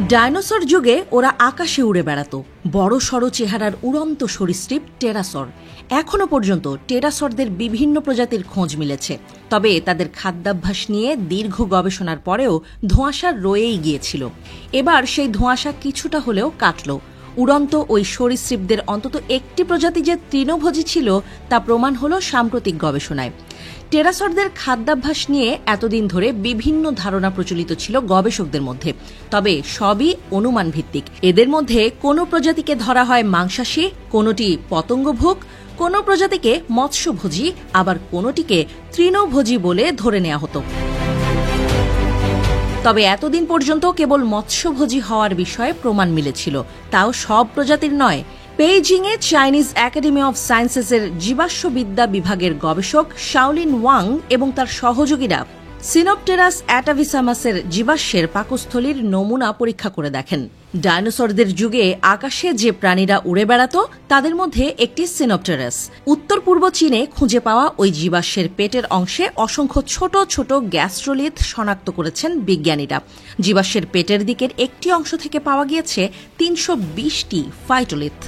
Dinosaur যুগে ওরা আকাশে উড়ে বেড়াতো। বড় সড়ো চেহারার উড়ন্ত সরীসৃপ টেরাসর। এখনো পর্যন্ত টেরাসরদের বিভিন্ন প্রজাতির খোঁজ মিলেছে, তবে তাদের খাদ্যাভ্যাস নিয়ে দীর্ঘ গবেষণার পরেও ধোঁয়াশা রয়েই গিয়েছিল। এবার সেই ধোঁয়াশা কিছুটা হলেও কাটল। উড়ন্ত ওই সরীসৃপদের অন্তত একটি প্রজাতি যে তৃণভোজী ছিল তা প্রমাণ হল সাম্প্রতিক গবেষণায়। টেরাসরদের খাদ্যাভ্যাস নিয়ে এতদিন ধরে বিভিন্ন ধারণা প্রচলিত ছিল গবেষকদের মধ্যে, তবে সবই অনুমান ভিত্তিক। এদের মধ্যে কোনো প্রজাতিকে ধরা হয় মাংসাশী, কোনোটি পতঙ্গভোগ, কোনো প্রজাতিকে মৎস্যভোজী, আবার কোনোটিকে তৃণভোজী বলে ধরে নেওয়া হতো। তবে এতদিন পর্যন্ত কেবল মৎস্যভোজী হওয়ার বিষয়ে প্রমাণ মিলেছিল, তাও সব প্রজাতির নয়। বেইজিংয়ে চাইনিজ একাডেমি অব সায়েন্সেসের জীবাশ্মবিদ্যা বিভাগের গবেষক শাওলিন ওয়াং এবং তার সহযোগীরা সিনোপটেরাস অ্যাটাভিসামাসের জীবাশ্মের পাকস্থলীর নমুনা পরীক্ষা করে দেখেন। ডাইনোসরদের যুগে আকাশে যে প্রাণীরা উড়ে বেড়াত তাদের মধ্যে একটি সিনোপটেরাস। উত্তর পূর্ব চীনে খুঁজে পাওয়া ওই জীবাশ্মের পেটের অংশে অসংখ্য ছোট ছোট গ্যাস্ট্রোলিথ শনাক্ত করেছেন বিজ্ঞানীরা। জীবাশ্মের পেটের দিকের একটি অংশ থেকে পাওয়া গিয়েছে ৩২০টি ফাইটোলিথ।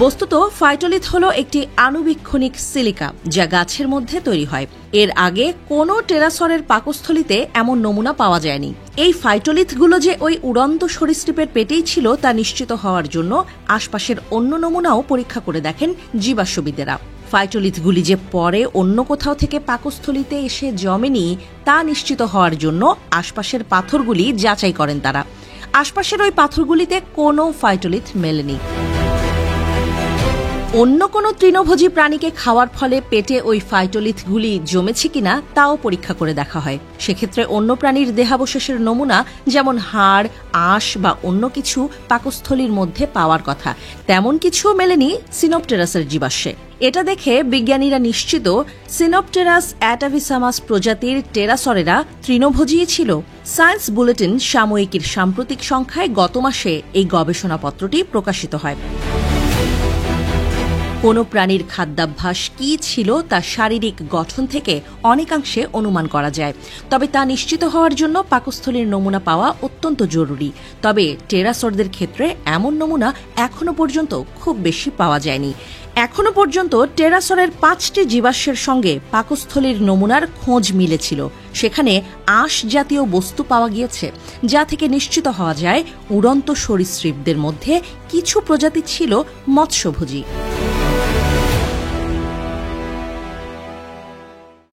বস্তুত ফাইটোলিথ হল একটি আণুবীক্ষণিক সিলিকা যা গাছের মধ্যে তৈরি হয়। এর আগে কোনো টেরাসরের পাকস্থলীতে এমন নমুনা পাওয়া যায়নি। এই ফাইটোলিথগুলো যে ওই উড়ন্ত সরীসৃপের পেটেই ছিল তা নিশ্চিত হওয়ার জন্য আশপাশের অন্য নমুনাও পরীক্ষা করে দেখেন জীবাশ্মবিদেরা। ফাইটোলিথগুলি যে পরে অন্য কোথাও থেকে পাকস্থলীতে এসে জমেনি তা নিশ্চিত হওয়ার জন্য আশপাশের পাথরগুলি যাচাই করেন তারা। আশপাশের ওই পাথরগুলিতে কোনো ফাইটোলিথ মেলেনি। অন্য কোনো তৃণভোজী প্রাণীকে খাওয়ার ফলে পেটে ওই ফাইটোলিথগুলি জমেছে কিনা তাও পরীক্ষা করে দেখা হয়। সেক্ষেত্রে অন্য প্রাণীর দেহাবশেষের নমুনা, যেমন হাড়, আঁশ বা অন্য কিছু পাকস্থলীর মধ্যে পাওয়ার কথা, তেমন কিছু মেলেনি সিনোপটেরাসের জীবাশ্মে। এটা দেখে বিজ্ঞানীরা নিশ্চিত সিনোপটেরাস অ্যাটাভিসামাস প্রজাতির টেরাসরেরা তৃণভোজী ছিল। সায়েন্স বুলেটিন সাময়িকীর সাম্প্রতিক সংখ্যায় গত মাসে এই গবেষণাপত্রটি প্রকাশিত হয়। কোনো প্রাণীর খাদ্যাভ্যাস কী ছিল তা শারীরিক গঠন থেকে অনেকাংশে অনুমান করা যায়, তবে তা নিশ্চিত হওয়ার জন্য পাকস্থলীর নমুনা পাওয়া অত্যন্ত জরুরি। তবে টেরাসরদের ক্ষেত্রে এমন নমুনা এখনো পর্যন্ত খুব বেশি পাওয়া যায়নি। এখনো পর্যন্ত টেরাসরের 5টি জীবাশ্মের সঙ্গে পাকস্থলীর নমুনার খোঁজ মিলেছিল। সেখানে আঁশ জাতীয় বস্তু পাওয়া গিয়েছে, যা থেকে নিশ্চিত হওয়া যায় উড়ন্ত সরীসৃপদের মধ্যে কিছু প্রজাতি ছিল মৎস্যভোজী।